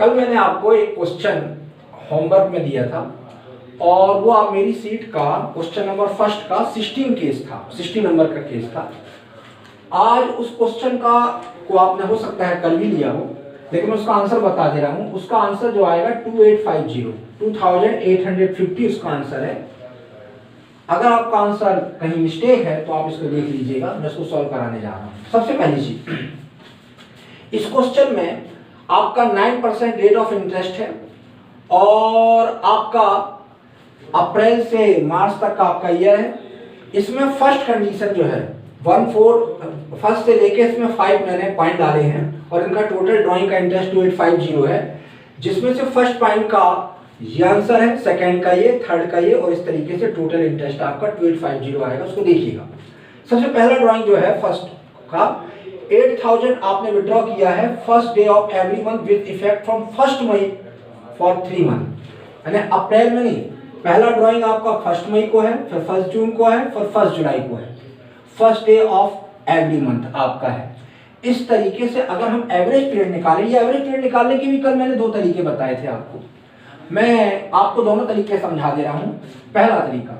कल मैंने आपको एक क्वेश्चन होमवर्क में दिया था और वो आप मेरी सीट का क्वेश्चन नंबर फर्स्ट का 16 केस था, 60 नंबर का केस था। आज उस क्वेश्चन का को आपने हो सकता है कल भी लिया हो, लेकिन मैं उसका आंसर बता दे रहा हूँ। उसका आंसर जो आएगा 2850 उसका आंसर है। अगर आपका आंसर कहीं मिस्टेक है तो आप इसको देख लीजिएगा, मैं इसको सॉल्व कराने जा रहा हूँ। सबसे पहली चीज, इस क्वेश्चन में आपका 9% रेट ऑफ इंटरेस्ट है और आपका अप्रैल से मार्च तक का आपका ईयर है। इसमें फर्स्ट कंडीशन जो है 1/4 फर्स्ट से लेके इसमें 5 मैंने पॉइंट डाले हैं और इनका टोटल ड्राइंग का इंटरेस्ट 2850 है, जिसमें से फर्स्ट पॉइंट का ये आंसर है, सेकंड का ये, थर्ड का ये, और इस तरीके से टोटल इंटरेस्ट आपका 2850 आएगा। उसको देखिएगा। सबसे पहला ड्राइंग जो है फर्स्ट का 8000 आपने विड्रॉ किया है first day of every month with effect from 1 May for 3 month, यानी अप्रैल में नहीं। पहला ड्राइंग आपका 1 मई को है, फिर 1 जून को है, फिर 1 जुलाई को है। First day of every month आपका है। इस तरीके से अगर हम एवरेज पीरियड निकालें, ये एवरेज पीरियड निकालने के भी कल मैंने 2 तरीके बताए थे आपको। मैं आपको दोनों तरीके समझा दे रहा हूं। पहला तरीका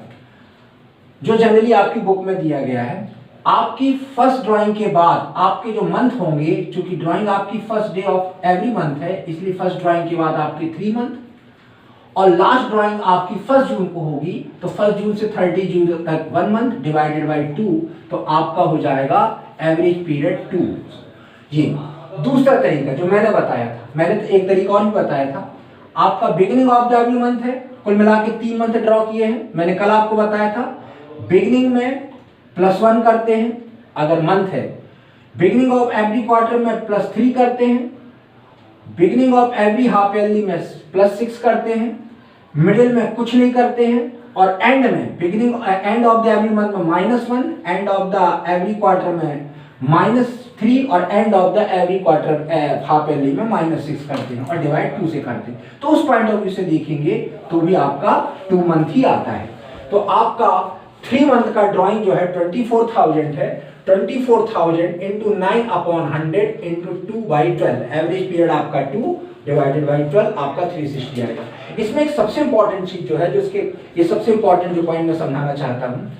जो जनरली आपकी बुक में दिया गया है, आपकी फर्स्ट ड्राइंग के बाद आपके जो मंथ होंगे, चूंकि ड्राइंग आपकी first day of every month है, इसलिए फर्स्ट ड्राइंग के बाद आपके 3 मंथ, और लास्ट ड्राइंग आपकी 1 जून को होगी, तो 1 जून से 30 जून तक 1 मंथ डिवाइडेड बाय 2, तो आपका हो जाएगा एवरेज पीरियड 2। ये दूसरा तरीका जो मैंने बताया था, मैंने तो एक तरीका और भी बताया था। आपका beginning of the every month है, कुल मिला के 3 मंथ ड्रॉ किए हैं। मैंने कल आपको बताया था बिगिनिंग में +1 करते हैं अगर मंथ है, बिगिनिंग ऑफ एवरी क्वार्टर में +3 करते हैं, beginning of every half yearly में +6 करते हैं, मिडिल में कुछ नहीं करते हैं, और एंड में beginning end of the every month में -1, end of the every quarter में -3 और end of the every quarter half yearly में -6 करते हैं और डिवाइड 2 से करते हैं। तो उस पॉइंट ऑफ व्यू से देखेंगे तो भी आपका 2 मंथ ही आता है। तो आपका 3 मंथ का ड्राइंग जो है 24,000 है। 24,000 इंटू 9/100 इंटू 2/12, एवरेज पीरियड आपका 2 डिवाइडेड बाई 12 आपका 360 आएगा। इसमें एक सबसे इंपॉर्टेंट चीज जो है, जो इसके ये सबसे इंपॉर्टेंट जो पॉइंट मैं समझाना चाहता हूँ,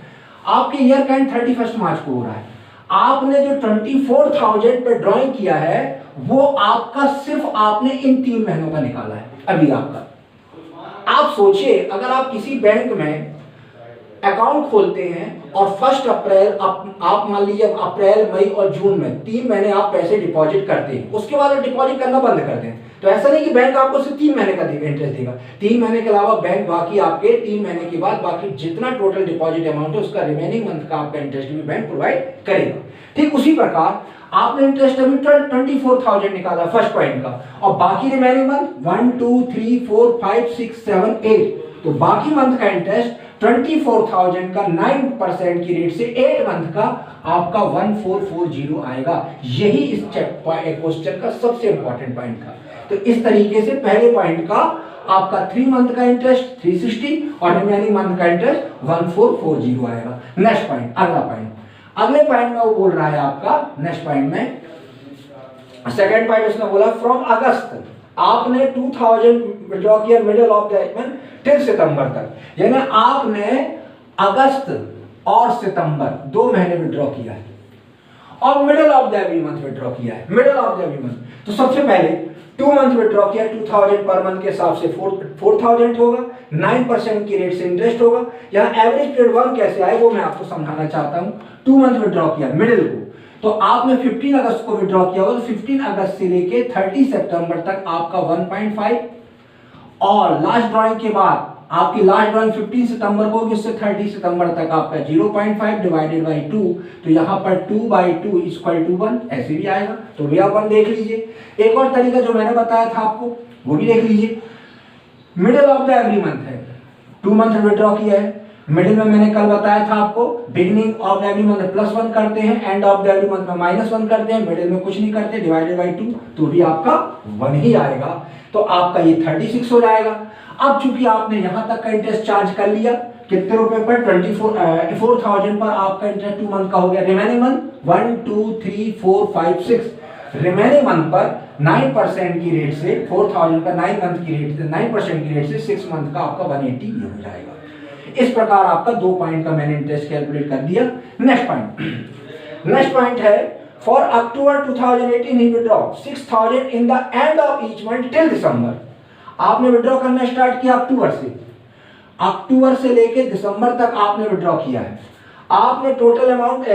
आपके ईयर का एंड 31 मार्च को हो रहा है। आपने जो 24,000 पे ड्राइंग किया है वो आपका सिर्फ आपने इन 3 महीनों का निकाला है अभी आपका। आप सोचिए, अगर आप किसी बैंक में अकाउंट खोलते हैं और 1 अप्रैल आप मान लीजिए अप्रैल, मई और जून में 3 महीने आप पैसे डिपॉजिट करते हैं, उसके बाद आप डिपॉजिट करना बंद कर दें, तो ऐसा नहीं कि बैंक आपको सिर्फ 3 महीने का इंटरेस्ट देगा। 3 महीने के अलावा बैंक बाकी आपके 3 महीने के बाद बाकी जितना टोटल डिपॉजिट अमाउंट है उसका रिमेनिंग मंथ का आपका इंटरेस्ट भी बैंक प्रोवाइड करेगा। ठीक उसी प्रकार आपने इंटरेस्ट अभी 24,000 निकाला फर्स्ट पॉइंट का, और बाकी रिमेनिंग मंथ 1 2 3 4 5 6 7 8, तो बाकी मंथ का इंटरेस्ट 24,000 का 9% की रेट से 8 मंथ का आपका 1440 आएगा। यही इस क्वेश्चन का सबसे इंपॉर्टेंट पॉइंट था। तो इस तरीके से पहले पॉइंट का आपका 3 मंथ का इंटरेस्ट 360 और रिमेनिंग मंथ का इंटरेस्ट 1440 आएगा। नेक्स्ट पॉइंट, अगला पॉइंट, अगले पॉइंट में वो बोल रहा है आपका नेक्स्ट पॉइंट में, सेकंड पॉइंट उसने बोला फ्रॉम अगस्त आपने 2000 विड्रॉ किया middle of the month till सितंबर तक, यानी आपने अगस्त और सितंबर 2 महीने विड्रॉ किया है और middle of the every month withdraw किया है, middle of the every month. तो सबसे पहले 2 मंथ विड्रॉ किया, 2000 पर मंथ के हिसाब से 4000 होगा, 9% की रेट से इंटरेस्ट होगा। यहाँ एवरेज पीरियड 1 कैसे आए वो मैं आपको समझाना चाहता हूँ। 2 मंथ विड्रॉ किया मिडिल को, तो आपने 15 अगस्त को विड्रॉ किया होगा, तो 15 अगस्त से लेके 30 सितंबर तक आपका 1.5, और लास्ट ड्राइंग के बाद आपकी लास्ट ड्राइंग 15 सितंबर को होगी, उससे 30 सितंबर तक आपका 0.5 डिवाइडेड बाई 2, तो यहाँ पर 2/2 इक्वल टू 1 ऐसे भी आएगा, तो भी आप 1 देख लीजिए। एक और तरीका जो मैंने बताया था आपको वो भी देख लीजिए। Middle of the every month है, 2 मंथ विड्रॉ किया है, मिडिल में मैंने कल बताया था आपको बिगिनिंग ऑफ एवरी मंथ +1 करते हैं, end of the every month में -1 करते हैं, मिडिल में कुछ नहीं करते, डिवाइडेड बाई 2, तो भी आपका 1 ही आएगा। तो आपका ये 36 हो जाएगा। अब चूंकि आपने यहां तक का इंटरेस्ट चार्ज कर लिया, कितने रुपए पर 4,000 पर आपका इंटरेस्ट 2 मंथ का हो गया, रिमेनिंग मंथ 1 2 3 4 5 6, रिमेनिंग मंथ पर 9% की रेट से 4000 का 9 मंथ की रेट से 9% की रेट से 6 मंथ का आपका 180 ये हो जाएगा। इस प्रकार आपका 2 पॉइंट का मैंने इंटरेस्ट कैलकुलेट कर दिया। नेक्स्ट पॉइंट है for October 2018 he withdraw 6000 in the end of each month till दिसंबर। आपने विड्रॉ करना स्टार्ट किया अक्टूबर से लेके दिसंबर तक आपने विड्रॉ किया है। आपने टोटल अमाउंट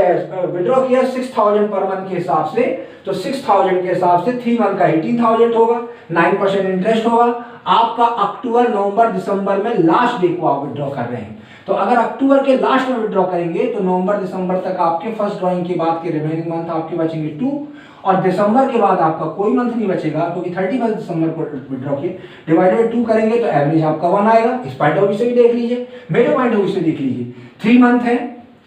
विड्रॉ किया 6000 पर मंथ के हिसाब से, तो 6000 के हिसाब से 3 मंथ का 18000 होगा, 9% इंटरेस्ट होगा। आपका अक्टूबर नवंबर दिसंबर में लास्ट डे को आप विड्रॉ कर रहे हैं, तो अगर अक्टूबर के लास्ट में विड्रॉ करेंगे तो नवंबर दिसंबर तक आपके फर्स्ट ड्रॉइंग के बाद के रिमेनिंग मंथ आपके बचेंगे 2, और दिसंबर के बाद आपका कोई मंथ नहीं बचेगा क्योंकि 31 दिसंबर को विड्रॉ किए, डिवाइडेड बाय 2 करेंगे तो एवरेज आपका 1 आएगा। इस पॉइंट ऑफ व्यू से भी देख लीजिए, मेरे पॉइंट ऑफ व्यू से देख लीजिए। 3 मंथ है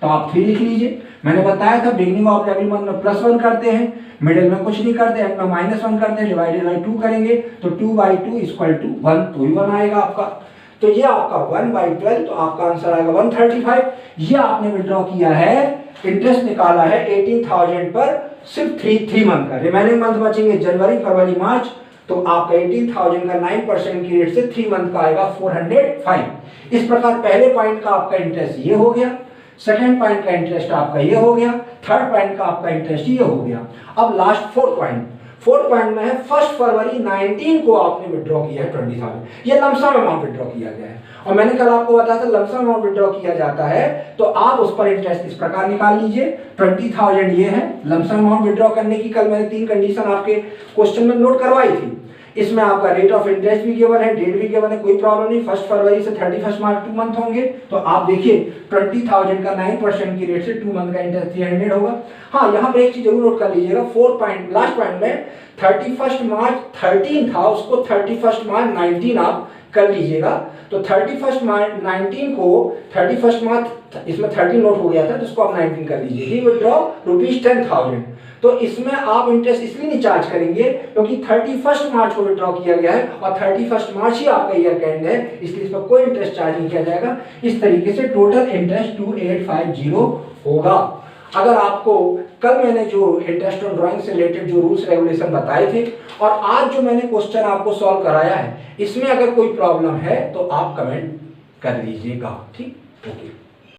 तो आप 3 लिख लीजिए। मैंने बताया था बिगिनिंग ऑफ एवरी मंथ में +1 करते हैं, मिडिल में कुछ नहीं करते, एंड में -1 करते हैं, डिवाइडेड बाय 2 करेंगे तो 2/2 = 1, तो ही 1 आएगा आपका। तो ये आपका 1/12, तो आपका आंसर आएगा 135। ये आपने विड्रॉ किया है, इंटरेस्ट निकाला है 18000 पर सिर्फ 3 मंथ का। रिमेनिंग मंथ बचेंगे जनवरी फरवरी मार्च, तो आपका 18000 का 9% की रेट से 3 मंथ का आएगा 405। इस प्रकार पहले पॉइंट का आपका इंटरेस्ट ये हो गया, सेकेंड पॉइंट का इंटरेस्ट आपका ये हो गया, थर्ड पॉइंट का आपका इंटरेस्ट ये हो गया। अब लास्ट फोर्थ पॉइंट में है 1 फरवरी 19 को आपने विड्रॉ किया है 20000। ये लमसम अमाउंट विड्रॉ किया गया है, और मैंने कल आपको बताया था लमसम अमाउंट विड्रॉ किया जाता है तो आप उस पर इंटरेस्ट इस प्रकार निकाल लीजिए। 20000 ये है लमसम अमाउंट विड्रॉ करने की। कल मैंने 3 कंडीशन आपके क्वेश्चन में नोट करवाई थी। इसमें आपका रेट ऑफ इंटरेस्ट भी गिवन है, डेट भी गिवन है, कोई प्रॉब्लम नहीं। 1 फरवरी से 31 मार्च 2 मंथ होंगे, तो आप देखिए 20000 का 9% की रेट से 2 मंथ का इंटरेस्ट 300 होगा। हाँ, यहाँ पर एक चीज जरूर नोट कर लीजिएगा, 4 पॉइंट लास्ट पॉइंट में 31 मार्च 13 था, उसको 31 मार्च 19 आप कर लीजिएगा। तो 31 मार्च 19 को 31 मार्च इसमें 30 नोट हो गया था, तो उसको आप 19 कर लीजिए। ही विड्रॉ ₹10,000। तो इसमें आप इंटरेस्ट इसलिए नहीं चार्ज करेंगे क्योंकि 31 मार्च को विड्रॉ किया गया है और 31 मार्च ही आपका ईयर का एंड है, इसलिए इस पर कोई इंटरेस्ट चार्ज नहीं किया जाएगा। इस तरीके से टोटल इंटरेस्ट 2850 होगा। अगर आपको कल मैंने जो इंटरेस्ट ऑन ड्राइंग से रिलेटेड जो रूल्स रेगुलेशन बताए थे और आज जो मैंने क्वेश्चन आपको सॉल्व कराया है, इसमें अगर कोई प्रॉब्लम है तो आप कमेंट कर लीजिएगा। ठीक, ओके।